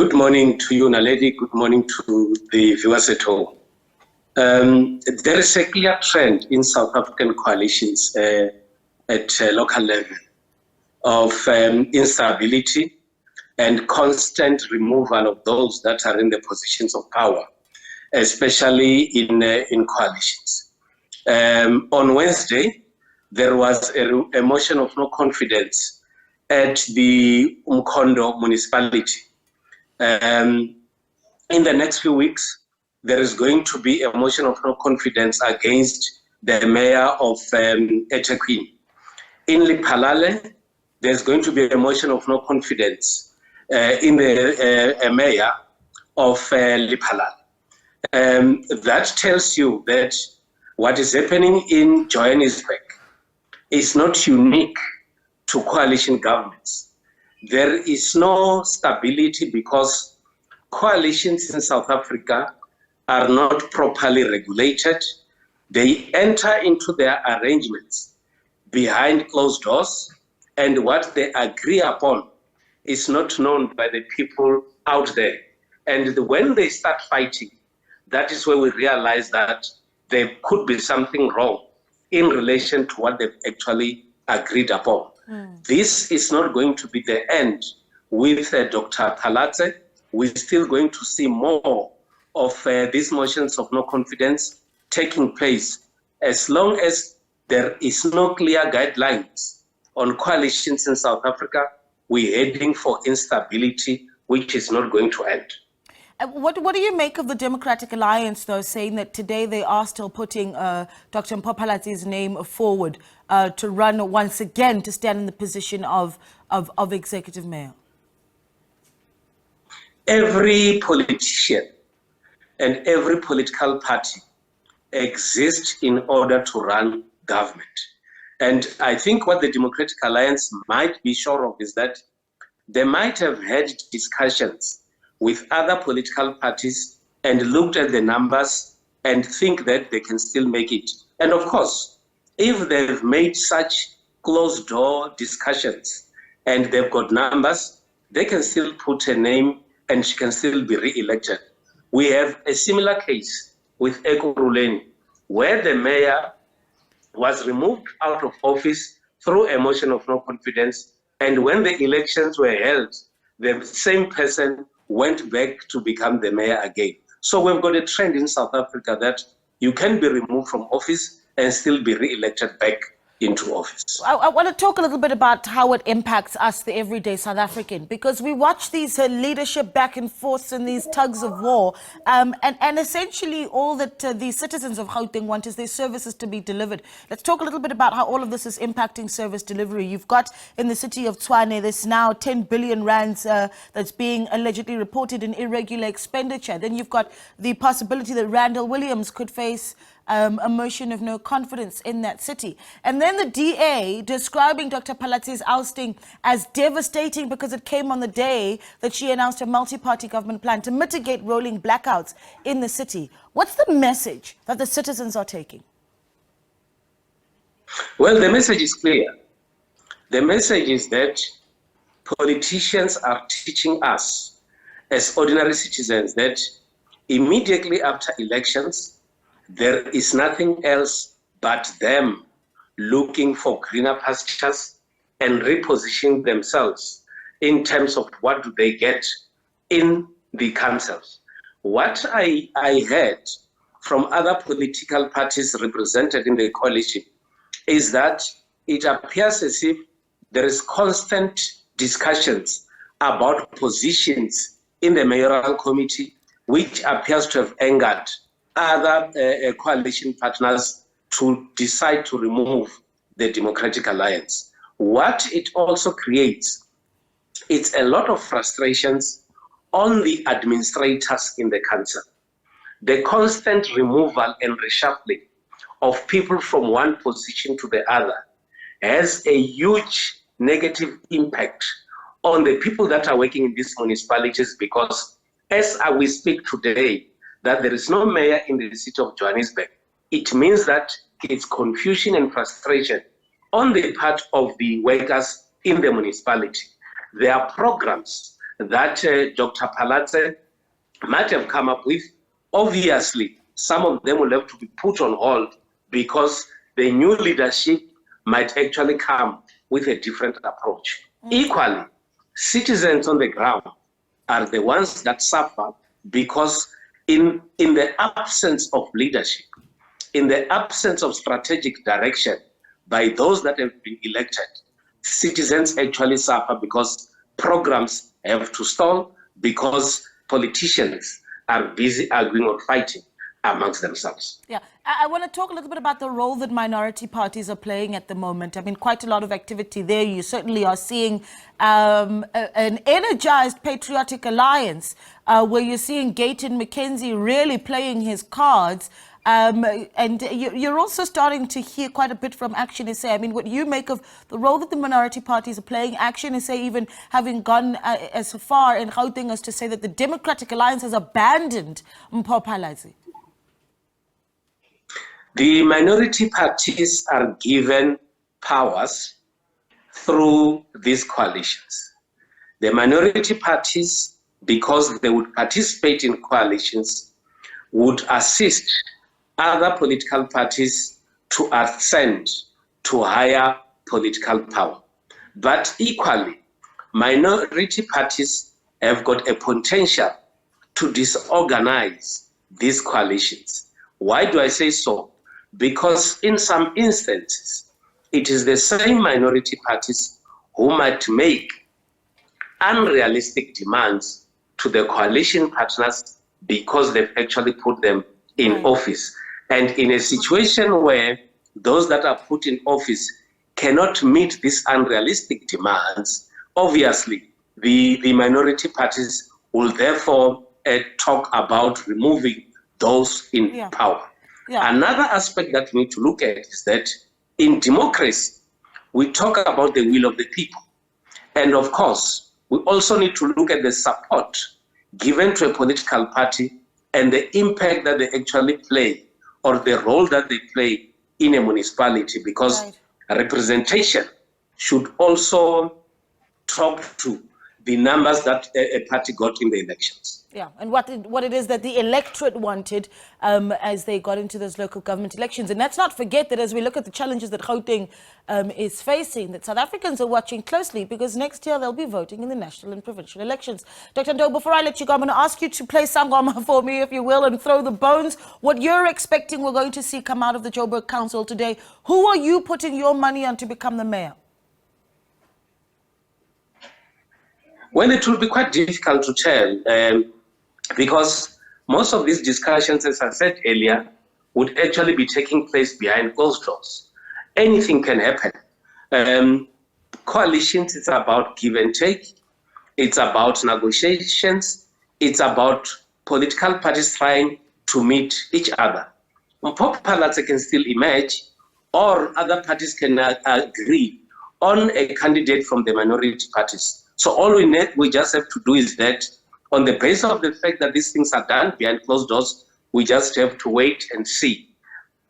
Good morning to you, Naledi. Good morning to the viewers at home. There is a clear trend in South African coalitions at local level of instability and constant removal of those that are in the positions of power, especially in coalitions. On Wednesday, there was a motion of no confidence at the Umkhondo municipality. In the next few weeks, there is going to be a motion of no confidence against the mayor of eThekwini. In Lephalale, there's going to be a motion of no confidence in the mayor of Lephalale. That tells you that what is happening in Johannesburg is not unique to coalition governments. There is no stability because coalitions in South Africa are not properly regulated. They enter into their arrangements behind closed doors, and what they agree upon is not known by the people out there. And when they start fighting, that is where we realize that there could be something wrong in relation to what they've actually agreed upon. This is not going to be the end with Dr. Palatse. We're still going to see more of these motions of no confidence taking place as long as there is no clear guidelines on coalitions in South Africa. We're heading for instability, which is not going to end. What do you make of the Democratic Alliance, though, saying that today they are still putting Dr. Palatse's name forward to run once again to stand in the position of executive mayor? Every politician and every political party exists in order to run government. And I think what the Democratic Alliance might be sure of is that they might have had discussions with other political parties and looked at the numbers and think that they can still make it. And of course, if they've made such closed-door discussions and they've got numbers, they can still put a name and she can still be re-elected. We have a similar case with Ekurhuleni, where the mayor was removed out of office through a motion of no confidence, and when the elections were held, the same person went back to become the mayor again. So we've got a trend in South Africa that you can be removed from office and still be re-elected back into office. I want to talk a little bit about how it impacts us, the everyday South African, because we watch these leadership back and forth and these tugs of war, and essentially all that the citizens of Gauteng want is their services to be delivered. Let's talk a little bit about how all of this is impacting service delivery. You've got in the city of Tshwane, there's now 10 billion rands that's being allegedly reported in irregular expenditure. Then you've got the possibility that Randall Williams could face a motion of no confidence in that city. And then the DA describing Dr. Palatse's ousting as devastating because it came on the day that she announced a multi-party government plan to mitigate rolling blackouts in the city. What's the message that the citizens are taking? Well, the message is clear. The message is that politicians are teaching us as ordinary citizens that immediately after elections, there is nothing else but them looking for greener pastures and repositioning themselves in terms of what do they get in the councils. What I heard from other political parties represented in the coalition is that it appears as if there is constant discussions about positions in the mayoral committee, which appears to have angered other coalition partners to decide to remove the Democratic Alliance. What it also creates, it's a lot of frustrations on the administrators in the council. The constant removal and reshuffling of people from one position to the other has a huge negative impact on the people that are working in these municipalities, because as we speak today, that there is no mayor in the city of Johannesburg, it means that it's confusion and frustration on the part of the workers in the municipality. There are programs that Dr. Palatse might have come up with. Obviously, some of them will have to be put on hold because the new leadership might actually come with a different approach. Equally, citizens on the ground are the ones that suffer because in the absence of leadership, in the absence of strategic direction by those that have been elected, citizens actually suffer because programs have to stall because politicians are busy arguing or fighting amongst themselves. Yeah, I want to talk a little bit about the role that minority parties are playing at the moment. I mean, quite a lot of activity there. You certainly are seeing an energized patriotic alliance where you're seeing Gauteng McKenzie really playing his cards. And you're also starting to hear quite a bit from Action SA. I mean, what you make of the role that the minority parties are playing, Action SA even having gone as far in Gauteng as to say that the Democratic Alliance has abandoned Mpho Phalatse. The minority parties are given powers through these coalitions. The minority parties, because they would participate in coalitions, would assist other political parties to ascend to higher political power. But equally, minority parties have got a potential to disorganize these coalitions. Why do I say so? Because in some instances, it is the same minority parties who might make unrealistic demands to the coalition partners because they've actually put them in office. And in a situation where those that are put in office cannot meet these unrealistic demands, obviously the minority parties will therefore talk about removing those in power. Another aspect that we need to look at is that in democracy, we talk about the will of the people. And of course, we also need to look at the support given to a political party and the impact that they actually play or the role that they play in a municipality, because representation should also talk to the numbers that a party got in the elections. Yeah, and what it is that the electorate wanted as they got into those local government elections. And let's not forget that as we look at the challenges that Gauteng is facing, that South Africans are watching closely because next year they'll be voting in the national and provincial elections. Dr. Ndou, before I let you go, I'm going to ask you to play Sangoma for me, if you will, and throw the bones. What you're expecting we're going to see come out of the Joburg Council today, who are you putting your money on to become the mayor? Well, it will be quite difficult to tell because most of these discussions, as I said earlier, would actually be taking place behind closed doors. Anything can happen. Coalitions, it's about give and take. It's about negotiations. It's about political parties trying to meet each other. Mpho Phalatse can still emerge, or other parties can agree on a candidate from the minority parties. So all we just have to do is that on the basis of the fact that these things are done behind closed doors, we just have to wait and see